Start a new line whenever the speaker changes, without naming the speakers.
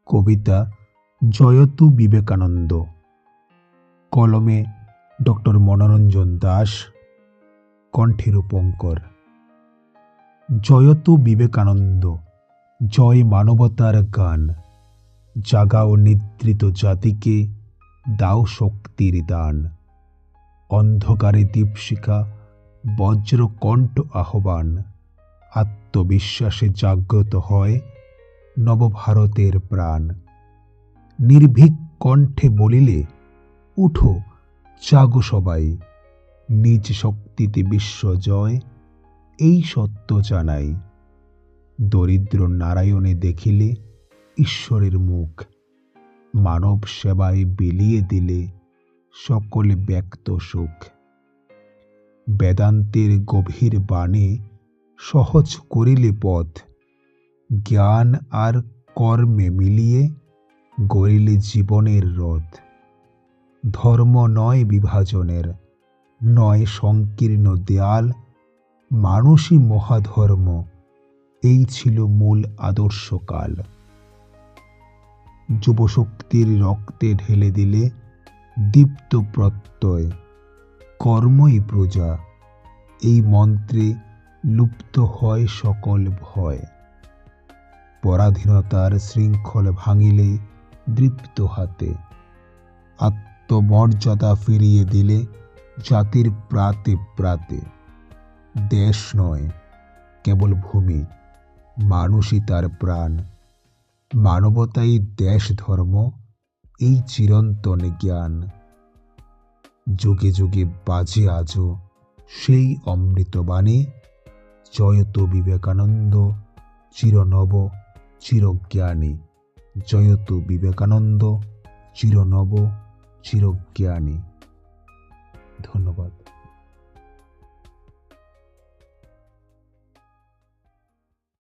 কবিতা জয়তু বিবেকানন্দ। কলমে ডক্টর মনোরঞ্জন দাস, কণ্ঠে রূপঙ্কর। জয়তু বিবেকানন্দ, জয় মানবতার গান। জাগাও নিদ্রিত জাতিকে, দাও শক্তির দান। অন্ধকারে দীপশিখা, বজ্রকণ্ঠ আহ্বান। আত্মবিশ্বাসে জাগ্রত হয় নবভারতের প্রাণ। নির্ভীক কণ্ঠে বলিলে, উঠো জাগো সবাই। নিজ শক্তিতে বিশ্বজয়, এই সত্য জানাই। দরিদ্র নারায়ণে দেখিলে ঈশ্বরের মুখ। মানব সেবায় বিলিয়ে দিলে সকলে ব্যক্ত সুখ। বেদান্তের গভীর বাণী সহজ করিলে পথ। জ্ঞান আর কর্মে মিলিয়ে গড়িলে জীবনের রথ। ধর্ম নয় বিভাজনের, নয় সংকীর্ণ দেয়াল। মানুষই মহাধর্ম, এই ছিল মূল আদর্শকাল। যুবশক্তির রক্তে ঢেলে দিলে দীপ্ত প্রত্যয়। কর্মই প্রজা, এই মন্ত্রে লুপ্ত হয় সকল ভয়। পরাধীনতার শৃঙ্খল ভাঙিলে দৃপ্ত হাতে। আত্মমর্যাদা ফিরিয়ে দিলে জাতির প্রাতে প্রাতে। দেশ নয় কেবল ভূমি, মানুষই তার প্রাণ। মানবতাই দেশ ধর্ম, এই চিরন্তন জ্ঞান। যুগে যুগে বাজে আজও সেই অমৃতবাণী। জয়তু বিবেকানন্দ, চিরনব চিরজ্ঞানী। জয়তু বিবেকানন্দ, চিরনব চিরজ্ঞানী। ধন্যবাদ।